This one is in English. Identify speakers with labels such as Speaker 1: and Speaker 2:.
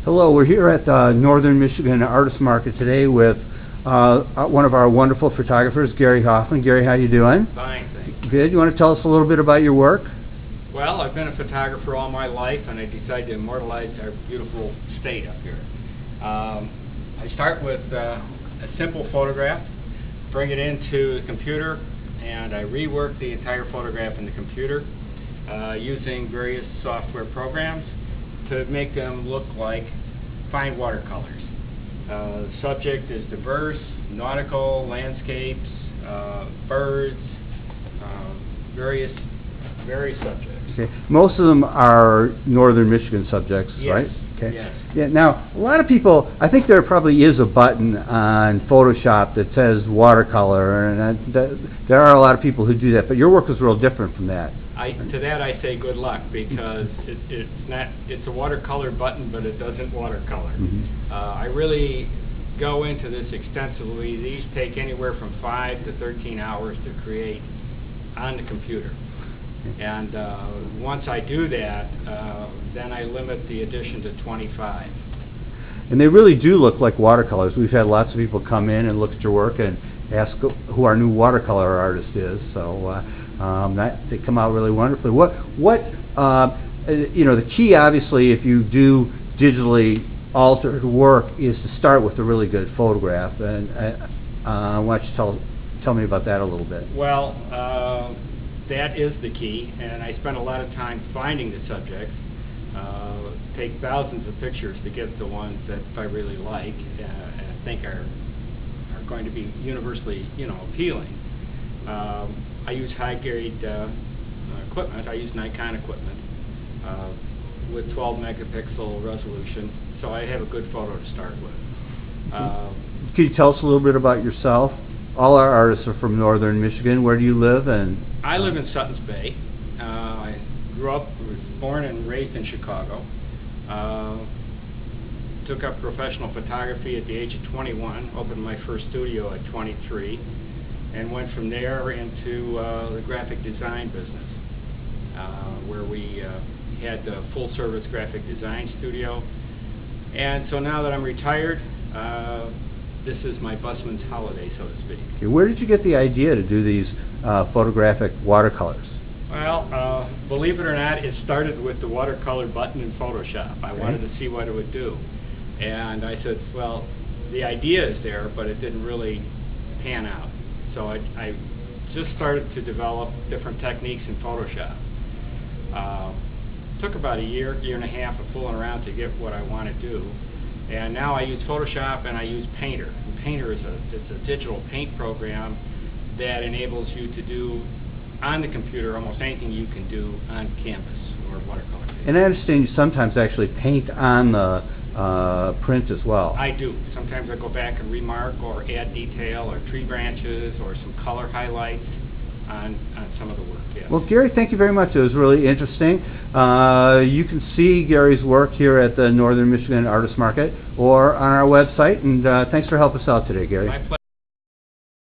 Speaker 1: Hello, we're here at the Northern Michigan Artist Market today with one of our wonderful photographers, Geary Hoffman. Gary, how you doing?
Speaker 2: Fine, thanks.
Speaker 1: Good. You want to tell us a little bit about your work?
Speaker 2: Well, I've been a photographer all my life, and I decided to immortalize our beautiful state up here. I start with a simple photograph, bring it into the computer, and I rework the entire photograph in the computer using various software programs to make them look like fine watercolors. The subject is diverse: nautical, landscapes, birds, various subjects.
Speaker 1: Okay. Most of them are Northern Michigan subjects,
Speaker 2: Yes.
Speaker 1: right? Okay.
Speaker 2: Yes.
Speaker 1: Yeah. Now, a lot of people, I think there probably is a button on Photoshop that says watercolor, and there are a lot of people who do that. But your work is real different from that.
Speaker 2: To that I say good luck, because it's a watercolor button, but it doesn't watercolor.
Speaker 1: Mm-hmm.
Speaker 2: I really go into this extensively. These take anywhere from 5 to 13 hours to create on the computer. And once I do that, then I limit the edition to 25.
Speaker 1: And they really do look like watercolors. We've had lots of people come in and look at your work and ask who our new watercolor artist is. So they come out really wonderfully. The key, obviously, if you do digitally altered work, is to start with a really good photograph. And why don't you tell me about that a little bit?
Speaker 2: Well, that is the key, and I spend a lot of time finding the subjects. Take thousands of pictures to get the ones that I really like and I think are going to be universally, appealing. I use high-grade equipment. I use Nikon equipment with 12 megapixel resolution, so I have a good photo to start with.
Speaker 1: Could you tell us a little bit about yourself? All our artists are from Northern Michigan. Where do you live?
Speaker 2: I live in Suttons Bay. I was born and raised in Chicago. Took up professional photography at the age of 21, opened my first studio at 23, and went from there into the graphic design business, where we had a full-service graphic design studio. And so now that I'm retired, this is my busman's holiday, so to speak.
Speaker 1: Okay, where did you get the idea to do these photographic watercolors?
Speaker 2: Well, believe it or not, it started with the watercolor button in Photoshop. I wanted to see what it would do. And I said, well, the idea is there, but it didn't really pan out. So I just started to develop different techniques in Photoshop. Took about a year and a half of fooling around to get what I want to do. And now I use Photoshop and I use Painter. And Painter is a digital paint program that enables you to do on the computer almost anything you can do on canvas or watercolor paper.
Speaker 1: And I understand you sometimes actually paint on the print as well.
Speaker 2: I do. Sometimes I go back and remark or add detail or tree branches or some color highlights on some of the work. Yes.
Speaker 1: Well, Gary, thank you very much. It was really interesting. You can see Gary's work here at the Northern Michigan Artist Market or on our website. And thanks for helping us out today, Gary.
Speaker 2: My pleasure.